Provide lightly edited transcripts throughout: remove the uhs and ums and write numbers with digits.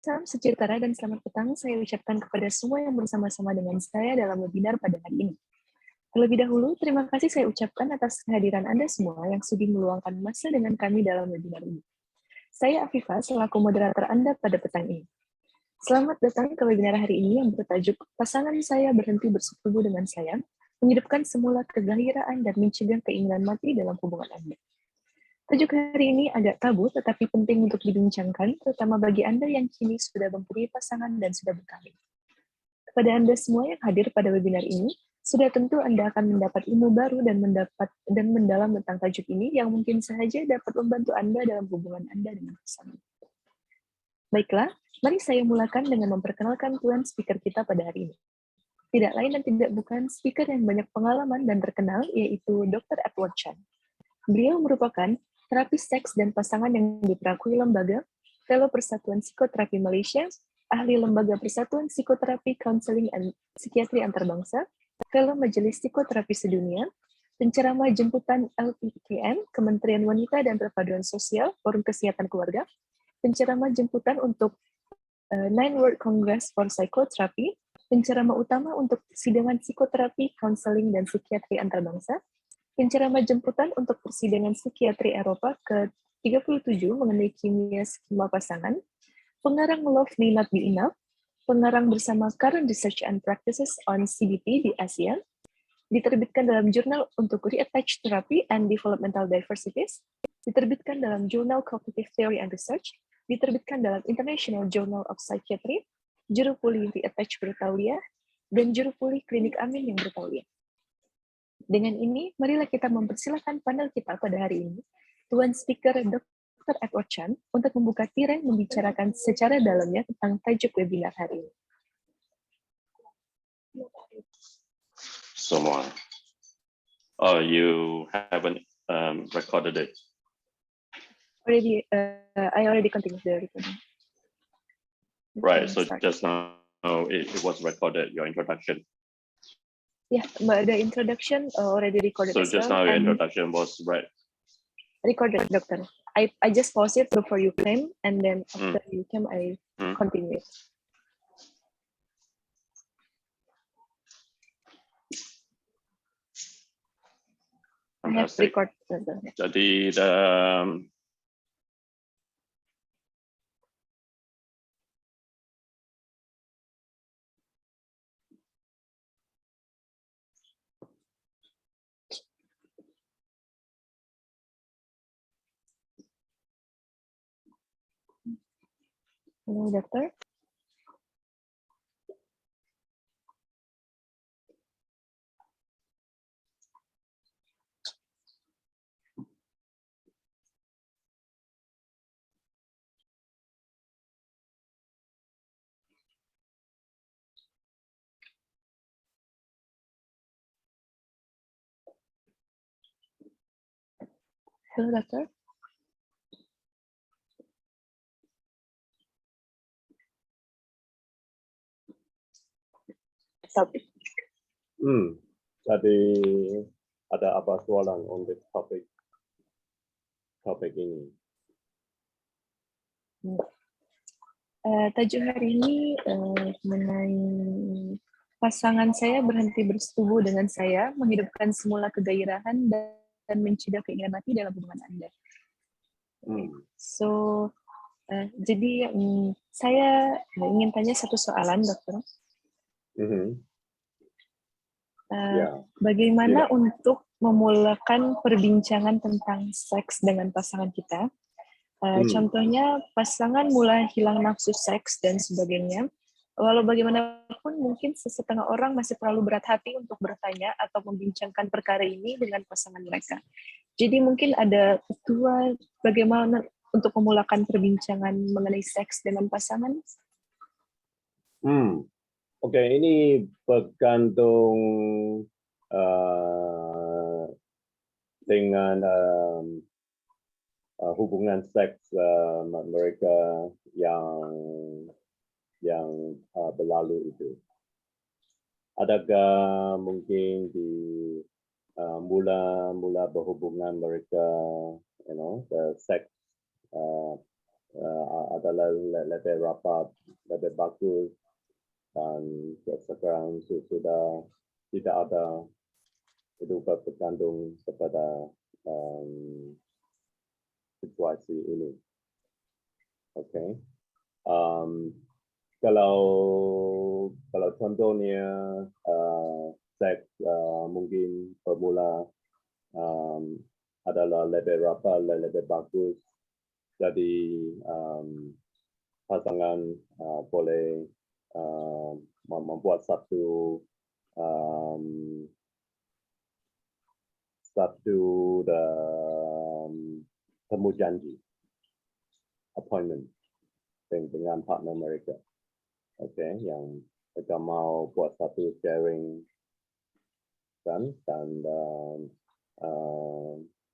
Salam sejahtera dan selamat petang saya ucapkan kepada semua yang bersama-sama dengan saya dalam webinar pada hari ini. Terlebih dahulu, terima kasih saya ucapkan atas kehadiran Anda semua yang sudi meluangkan masa dengan kami dalam webinar ini. Saya Afifah, selaku moderator Anda pada petang ini. Selamat datang ke webinar hari ini yang bertajuk Pasangan Saya Berhenti Bersekutu dengan Saya, menghidupkan semula kegembiraan dan mencegah keinginan mati dalam hubungan Anda. Tajuk hari ini agak tabu, tetapi penting untuk dibincangkan, terutama bagi Anda yang kini sudah mempunyai pasangan dan sudah berkahwin. Kepada Anda semua yang hadir pada webinar ini, sudah tentu Anda akan mendapat ilmu baru dan mendalam tentang tajuk ini yang mungkin saja dapat membantu Anda dalam hubungan Anda dengan pasangan. Baiklah, mari saya mulakan dengan memperkenalkan tuan speaker kita pada hari ini. Tidak lain dan tidak bukan speaker yang banyak pengalaman dan terkenal, yaitu Dr. Edward Chan. Beliau merupakan terapis seks dan pasangan yang diperakui lembaga, Fellow Persatuan Psikoterapi Malaysia, ahli lembaga Persatuan Psikoterapi Counseling dan Psikiatri Antarbangsa, Fellow Majelis Psikoterapi Sedunia, penceramah jemputan LPKM, Kementerian Wanita dan Perpaduan Sosial, Forum Kesehatan Keluarga, penceramah jemputan untuk Nine World Congress for Psychotherapy, penceramah utama untuk persidangan psikoterapi, counseling, dan psikiatri antarbangsa, penceramah jemputan untuk persidangan psikiatri Eropa ke-37 mengenai kimia skema pasangan, pengarang Love May Not Be Enough, pengarang bersama Current Research and Practices on CBT di Asia, diterbitkan dalam jurnal untuk Reattach Therapy and Developmental Diversities, diterbitkan dalam Journal Cognitive Theory and Research, diterbitkan dalam International Journal of Psychiatry, juru pulih Reattach bertauliah, dan juru pulih klinik Amin yang bertauliah. Dengan ini, marilah kita mempersilahkan panel kita pada hari ini, Tuan Speaker Dr. Edward Chan, untuk membuka tirai membicarakan secara dalamnya tentang tajuk webinar hari ini. Someone. Oh, you haven't recorded it. I already continued the recording. Right, so just now it was recorded, your introduction. Yeah, but the introduction already recorded. So as just well, now your introduction was recorded, Doctor. I just paused it before you came, and then after you came, I continued. I have recorded. Jadi Hello, Doctor. Hello, Doctor. Jadi ada apa soalan on this topik ini? Tajuk hari ini mengenai pasangan saya berhenti bersetubuh dengan saya, menghidupkan semula kegairahan dan mencegah keinginan mati dalam hubungan Anda. So, jadi saya ingin tanya satu soalan, Dokter. Bagaimana untuk memulakan perbincangan tentang seks dengan pasangan kita? Contohnya pasangan mulai hilang nafsu seks dan sebagainya. Walau bagaimanapun mungkin sesetengah orang masih terlalu berat hati untuk bertanya atau membincangkan perkara ini dengan pasangan mereka. Jadi mungkin ada ketua bagaimana untuk memulakan perbincangan mengenai seks dengan pasangan? Oke, ini bergantung dengan hubungan seks mereka yang berlalu itu. Adakah mungkin di mula berhubungan mereka, seks adalah lebih rapat, lebih bagus, dan sekarang sudah tidak ada itu bergantung kepada situasi ini. Okay. Kalau contohnya seks mungkin bermula adalah lebih rapat, lebih bagus. Jadi pasangan boleh membuat satu temu janji, appointment dengan partner mereka. Okay, yang mereka mau buat satu sharing kan, dan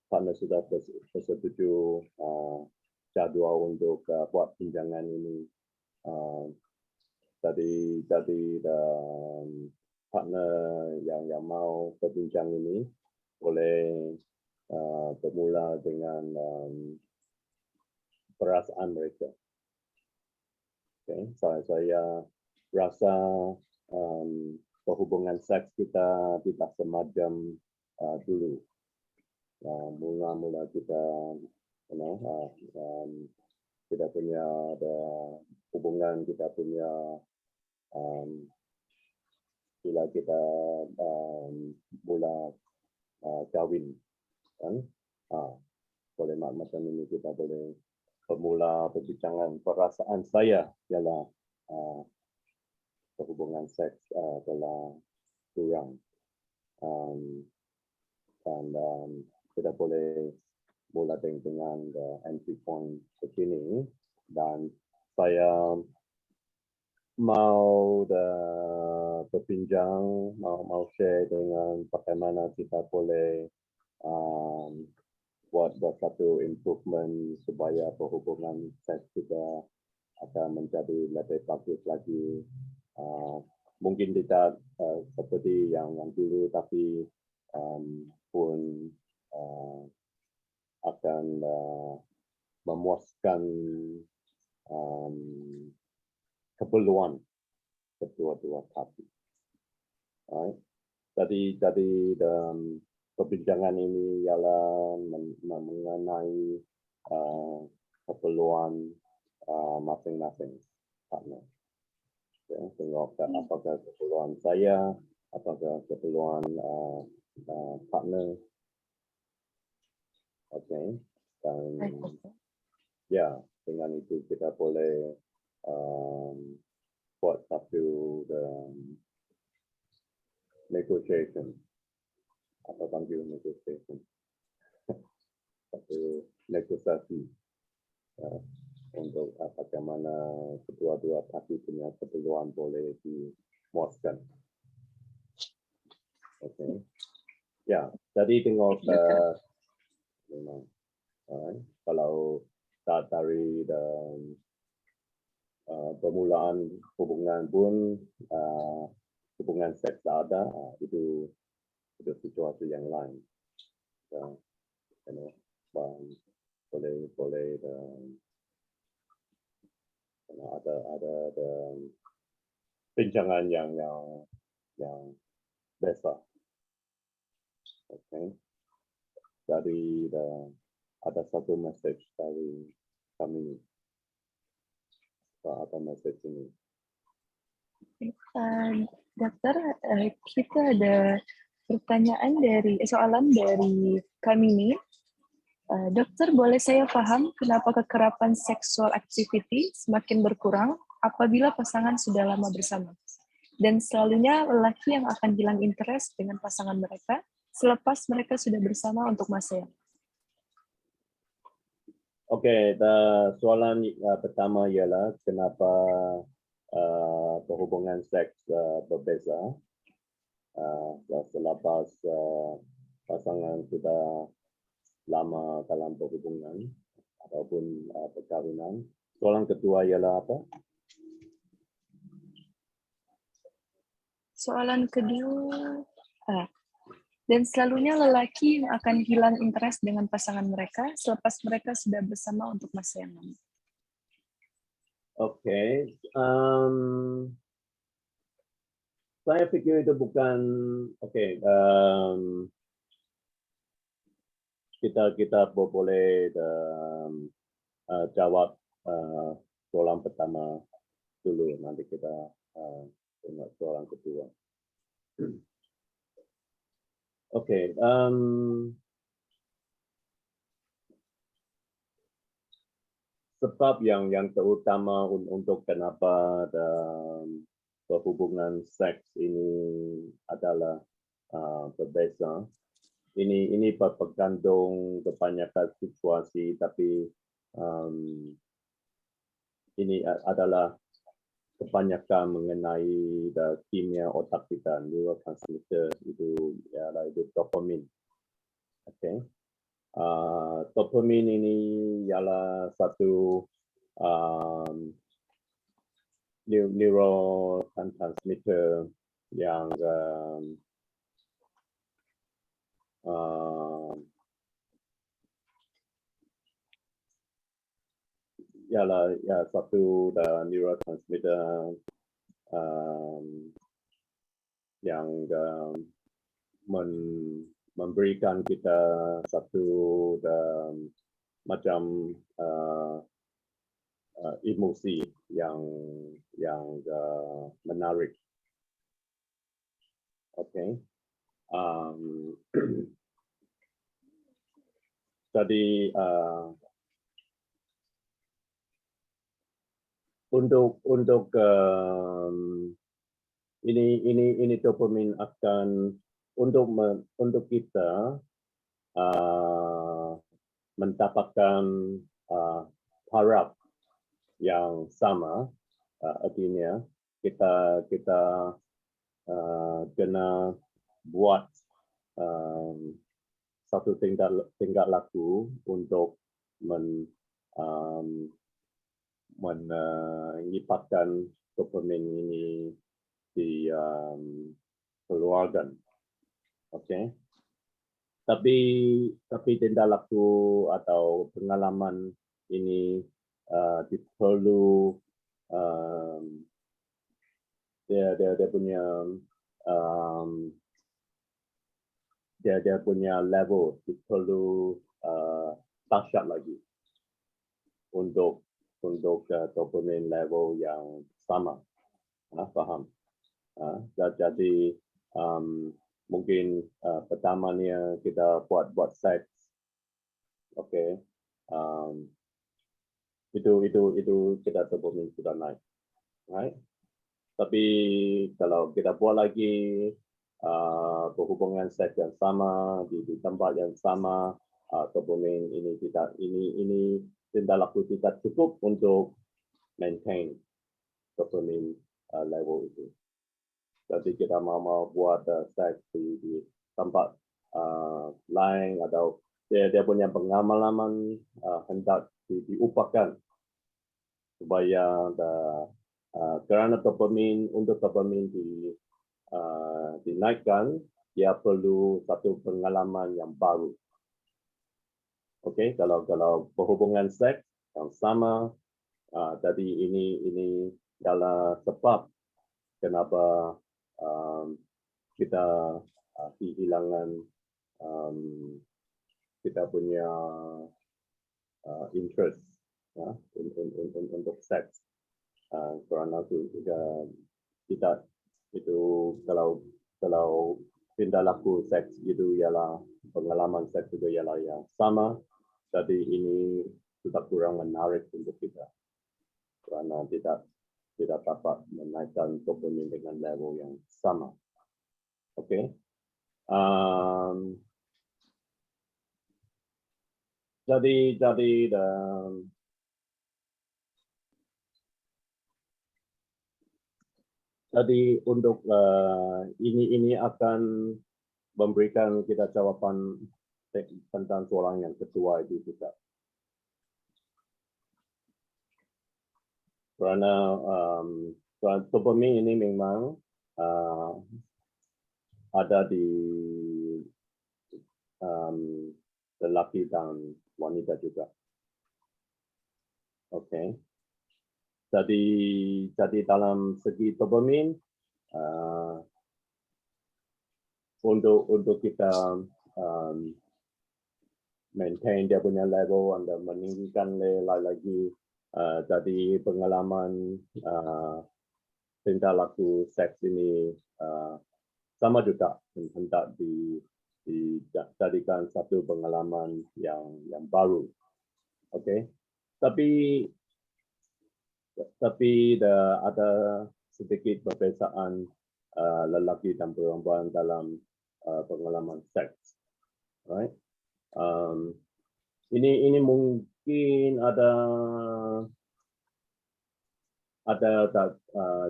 partner sudah bersetuju jadwal untuk buat pinjangan ini. Jadi partner yang mau berbincang ini boleh bermula dengan perasaan mereka. Okay. Saya rasa hubungan seks kita tidak semacam dulu. Mula-mula kita, kita punya ada hubungan, kita punya bila kita mula kawin, kan? Boleh macam ini kita boleh bermula perbincangan. Perasaan saya ialah hubungan seks telah kurang, dan kita boleh mula dengan entry point begini, dan saya mau berbincang, mau share dengan bagaimana kita boleh buat satu improvement supaya hubungan seks kita akan menjadi lebih bagus lagi. Mungkin tidak seperti yang dulu, tapi pun akan memuaskan keperluan kedua-dua parti. Jadi perbincangan ini ialah mengenai keperluan masing-masing partner. Tengok apakah keperluan saya, apakah keperluan partner. Okay. Dan ya, dengan itu kita boleh buat satu negotiation, apa panggil negotiation, satu negosiasi untuk bagaimana kedua-dua parti punya keperluan boleh dimuaskan. Okay. Ya, jadi tengok memang kalau dari permulaan hubungan pun hubungan seks ada, itu situasi yang lain. Boleh ada bincangan yang besar. Okay. Jadi ada satu message dari kami. Apa message ini? Dokter, kita ada pertanyaan soalan dari kami ini. Dokter, boleh saya paham kenapa kekerapan seksual activity semakin berkurang apabila pasangan sudah lama bersama? Dan selalunya lelaki yang akan hilang interest dengan pasangan mereka selepas mereka sudah bersama untuk masa yang. Oke, soalan pertama ialah kenapa hubungan seks berbeza selepas pasangan sudah lama dalam berhubungan ataupun perkahwinan. Soalan kedua ialah apa? Soalan kedua, dan selalunya lelaki yang akan hilang interest dengan pasangan mereka selepas mereka sudah bersama untuk masa yang lama. Oke, saya pikir itu bukan kita boleh jawab soalan pertama dulu, nanti kita tengok soalan kedua. Oke, sebab yang terutama untuk kenapa berhubungan seks ini adalah berbeza. Ini bergantung kebanyakan situasi, tapi ini adalah kebanyakan mengenai kimia otak kita, neurotransmitter itu ialah itu dopamin. Okay. Dopamin ini ialah satu neurotransmitter yang ialah satu neurotransmitter yang memberikan kita satu macam emosi yang menarik. Okay. Jadi untuk ini dopamin akan untuk kita mendapatkan harap yang sama, artinya kita kena buat satu tingkah laku untuk menyipatkan dopamin ini di keluarga. Okay. Tapi tingkah laku atau pengalaman ini diperlu dia punya level, diperlu dahsyat lagi untuk dopamin level yang sama. Faham? Jadi mungkin pertamanya kita buat seks, okay. Itu kita dopamin sudah naik, right? Tapi kalau kita buat lagi berhubungan seks yang sama di tempat yang sama, dopamin ini tindak laku tidak cukup untuk maintain dopamin level itu. Jadi kita mau buat seks di tempat lain atau dia punya pengalaman hendak diupahkan supaya kerana dopamin dinaikkan, dia perlu satu pengalaman yang baru. Oke, kalau berhubungan seks yang sama, jadi ini adalah sebab kenapa kita kehilangan kita punya interest untuk seks. Kerana kita itu kalau tindak laku seks itu ialah pengalaman seks itu ialah yang sama, jadi ini sudah kurang menarik untuk kita kerana tidak dapat menaikkan dopamin dengan level yang sama. Okay. Jadi untuk ini akan memberikan kita jawapan tentang soalan yang kedua itu juga. Kerana dopamin ini memang ada di lelaki dan wanita juga. Okay. jadi dalam segi dopamin untuk kita maintain dia punya level dan meninggikan lagi jadi pengalaman tingkah laku seks ini sama juga hendak dijadikan satu pengalaman yang baru. Okay, tapi ada sedikit perbezaan lelaki dan perempuan dalam pengalaman seks, right? Ini mungkin ada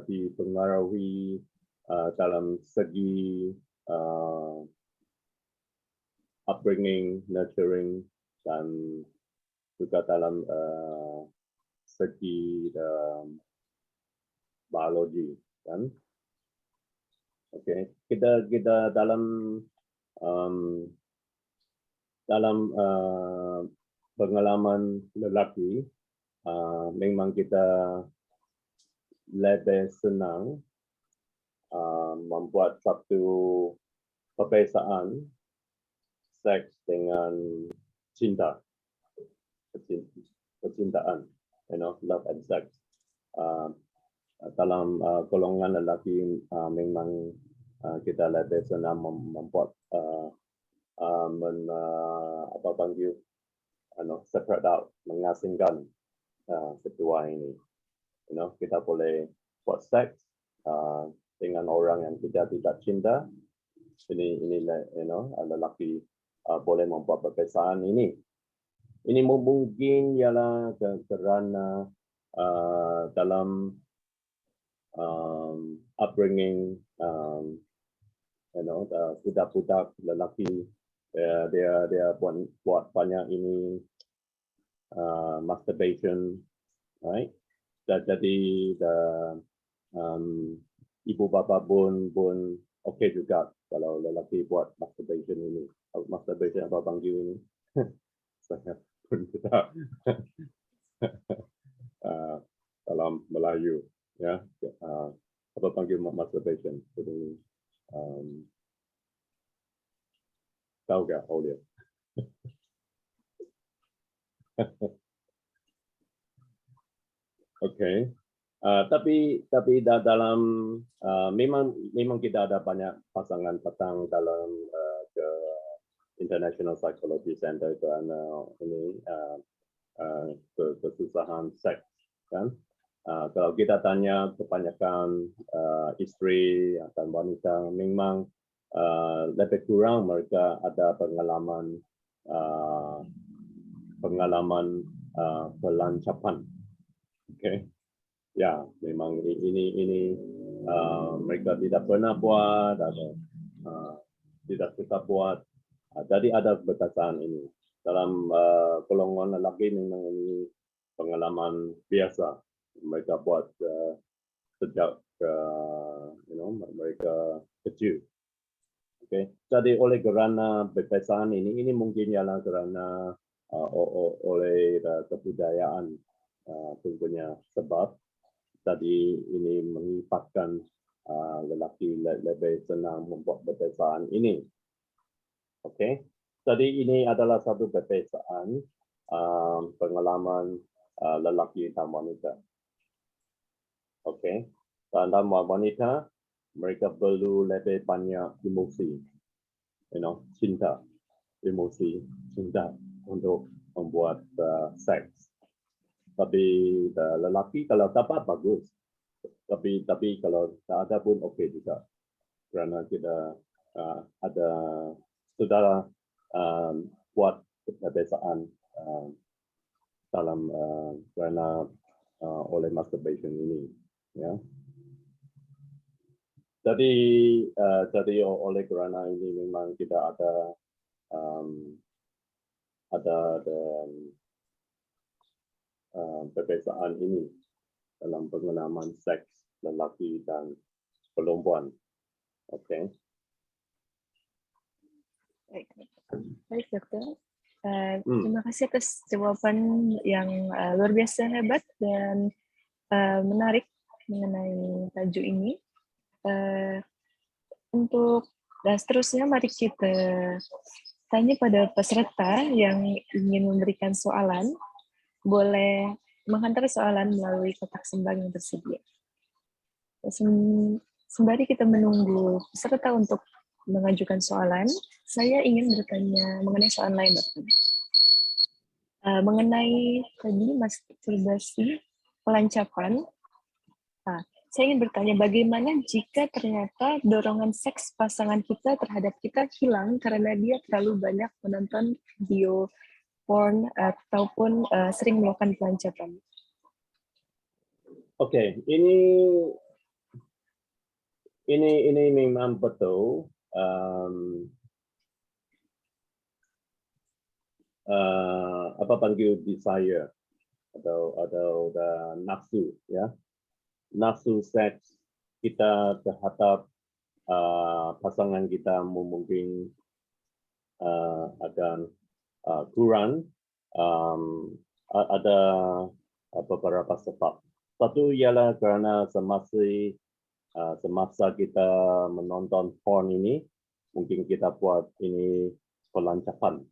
dipengaruhi dalam segi upbringing, nurturing, dan juga dalam segi biologi, kan? Oke, kita dalam pengalaman lelaki memang kita lebih senang membuat satu kebiasaan seks dengan cinta, percintaan, love and sex. Dalam golongan lelaki memang kita lebih senang membuat separate out, mengasingkan kedua ini. Kita boleh buat seks dengan orang yang kita tidak cinta. Ini lelaki boleh membuat perbezaan ini. Ini mungkin ialah kerana dalam upbringing, budak-budak lelaki dia buat banyak ini masturbation, right? Jadi ibu bapa pun okey juga kalau lelaki buat masturbation ini. Masturbation apa panggil ini? Saya pun tidak dalam Melayu, ya. Apa panggil masturbation? Jadi tahu tak, Aulia? Okay. Tapi dalam memang kita ada banyak pasangan datang dalam ke International Psychology Center kerana ini kesusahan seks, kan? Kalau kita tanya kebanyakan isteri atau wanita memang lebih kurang mereka ada pengalaman pelancapan. Okay. Ya, memang ini mereka tidak pernah buat atau tidak suka buat. Jadi ada batasan ini. Dalam golongan lelaki memang ini pengalaman biasa. Mereka buat sejak mereka kecil. Okay. Jadi oleh kerana batasan ini mungkin ialah kerana oleh kebudayaan punya sebab. Tadi ini mengifatkan lelaki lebih senang membuat perbezaan ini. Okey. Jadi ini adalah satu perbezaan pengalaman lelaki dan wanita. Okey. Dan wanita mereka perlu lebih banyak emosi, cinta untuk membuat seks. Tapi lelaki kalau dapat bagus, tapi kalau tak ada pun okey juga, kerana kita sudah buat kebiasaan dalam kerana oleh masturbation ini, ya. Jadi oleh kerana ini memang kita ada perbezaan ini dalam pengalaman seks lelaki dan perempuan. Okey. Baik, Dokter. Terima kasih atas jawaban yang luar biasa hebat dan menarik mengenai tajuk ini. Dan seterusnya mari kita tanya pada peserta yang ingin memberikan soalan, boleh menghantar soalan melalui kotak sembang yang tersedia. Sembari kita menunggu peserta untuk mengajukan soalan, saya ingin bertanya mengenai soalan lain, Dokter. Mengenai tadi masturbasi pelancapan, saya ingin bertanya bagaimana jika ternyata dorongan seks pasangan kita terhadap kita hilang karena dia terlalu banyak menonton video porn ataupun sering melakukan pelancapan. Oke, ini memang betul. Apa panggil desire atau nafsu, ya, nafsu seks kita terhadap pasangan kita mungkin akan kurang. Ada beberapa sebab. Satu ialah karena semasa kita menonton porn ini, mungkin kita buat ini pelancapan.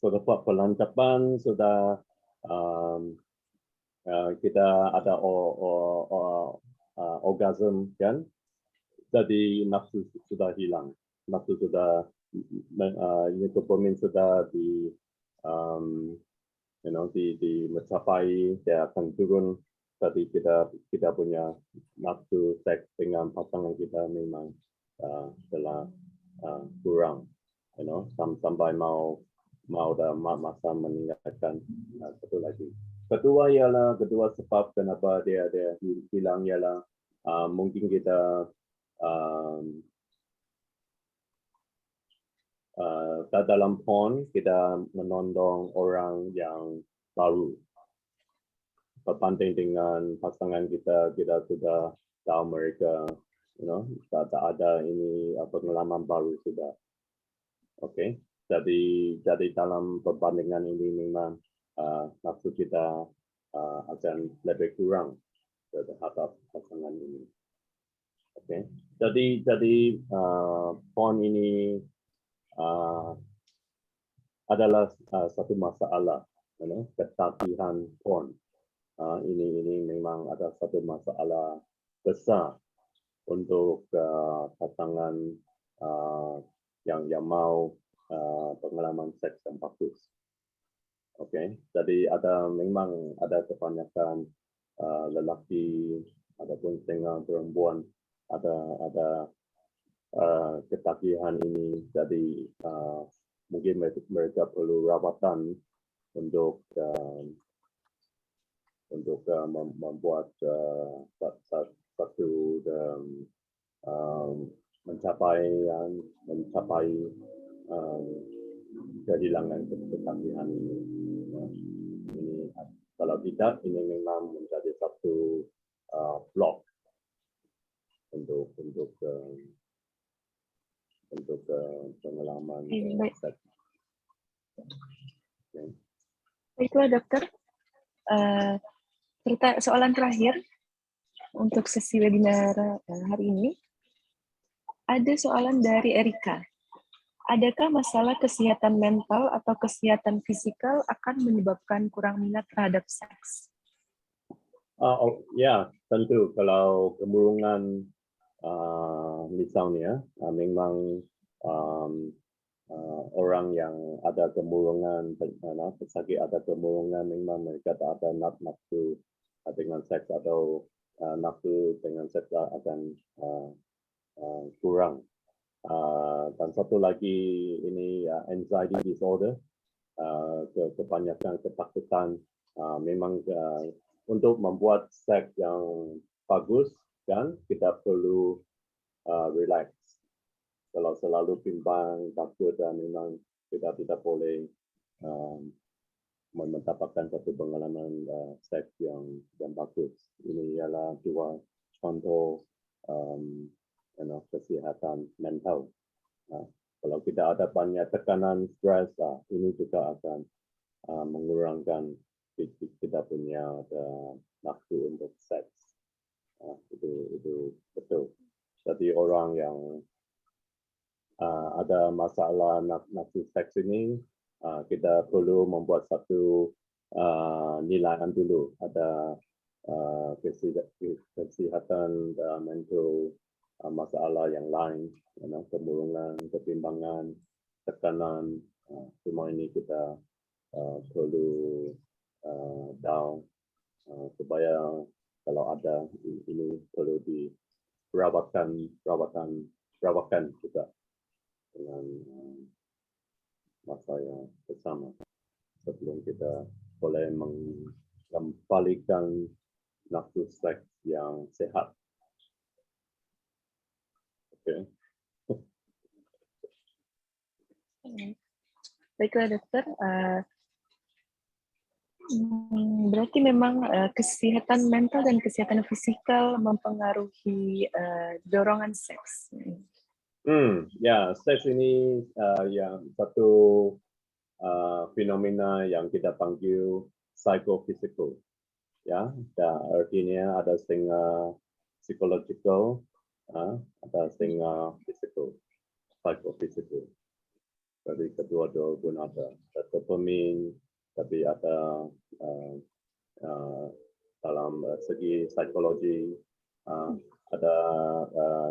Sudah buat pelancapan, sudah kita ada orgasm, kan? Jadi nafsu sudah hilang, nafsu sudah ini dopamin sudah mencapai, dia akan turun. Jadi kita punya nafsu seks dengan pasangan kita memang telah kurang, sampai mau masa meninggalkan. Satu lagi. Kedua sebab kenapa dia hilang ialah mungkin kita dalam porn kita menonton orang yang baru. Berbanding dengan pasangan kita sudah tahu mereka, tak ada ini pengalaman baru sudah. Oke. Jadi dalam perbandingan ini memang nafsu kita akan lebih kurang terhadap pasangan ini. Oke. Jadi porn ini adalah satu masalah, ketagihan porn. Ini memang ada satu masalah besar untuk pasangan yang mau pengalaman seks yang bagus. Oke, jadi memang ada kebanyakan lelaki ataupun dengan perempuan ada ketagihan ini. Jadi mungkin mereka perlu rawatan untuk membuat satu mencapai kehilangan ketagihan ini. Kalau tidak, ini memang menjadi satu blok untuk pengalaman seks. Baiklah, Dokter. Soalan terakhir untuk sesi webinar hari ini. Ada soalan dari Erika. Adakah masalah kesehatan mental atau kesehatan fisikal akan menyebabkan kurang minat terhadap seks? Ya, tentu. Kalau kemurungan misalnya, memang orang yang ada kemurungan, pesakit ada kemurungan, memang mereka tak ada nafsu dengan seks atau nafsu dengan seks akan kurang. Dan satu lagi ini anxiety disorder, kebanyakan ketakutan. Memang untuk membuat seks yang bagus, kan, kita perlu relax. Kalau selalu bimbang, takut, memang kita tidak boleh mendapatkan satu pengalaman seks yang bagus. Ini ialah dua contoh kesihatan mental. Kalau kita ada banyak tekanan, stres, ini juga akan mengurangkan kita punya nafsu untuk seks. Itu betul. Jadi orang yang ada masalah nafsu seks ini, kita perlu membuat satu nilaian dulu. Ada kesihatan mental, masalah yang lain, kemurungan, ketimbangan, tekanan, semua ini kita perlu down supaya kalau ada ini perlu dirawatkan juga dengan masa yang bersama sebelum kita boleh mengembalikan nafsu seks yang sehat. Oke. Baiklah dokter, berarti memang kesehatan mental dan kesehatan fisikal mempengaruhi dorongan seks. Ya, seks ini yang satu fenomena yang kita panggil psychophysical. Ya, artinya ada setengah psychological, ada setengah physical, psychophysical. Jadi kedua-dua pun ada dopamin, tapi ada dalam segi psikologi, ada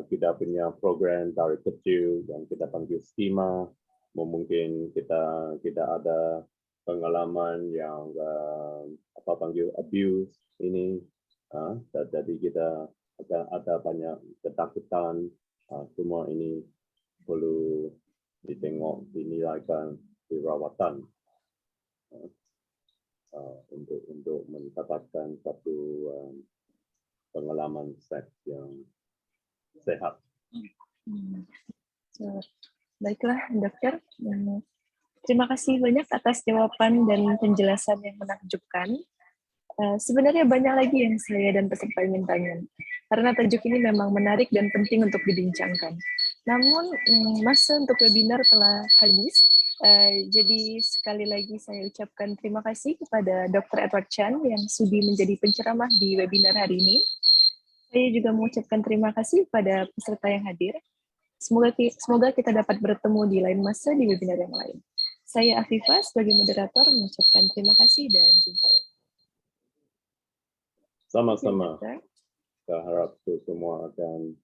kita punya program dari kecil yang kita panggil schema. Mungkin kita ada pengalaman yang panggil abuse ini. Jadi kita ada banyak ketakutan. Semua ini perlu ditengok, dinilaikan, dirawatan untuk mendapatkan satu pengalaman seks yang sehat. Baiklah dokter, terima kasih banyak atas jawaban dan penjelasan yang menakjubkan. Sebenarnya banyak lagi yang saya dan peserta ingin tanya, karena tajuk ini memang menarik dan penting untuk dibincangkan. Namun masa untuk webinar telah habis, jadi sekali lagi saya ucapkan terima kasih kepada Dr. Edward Chan yang sudi menjadi penceramah di webinar hari ini. Saya juga mengucapkan terima kasih kepada peserta yang hadir. Semoga kita dapat bertemu di lain masa di webinar yang lain. Saya Afifah sebagai moderator mengucapkan terima kasih dan jumpa lagi. Sama-sama. Saya harap semua akan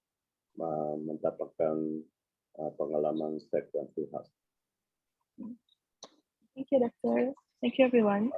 mendapatkan pengalaman seks yang sehat. Thank you, Doctor. Thank you, everyone.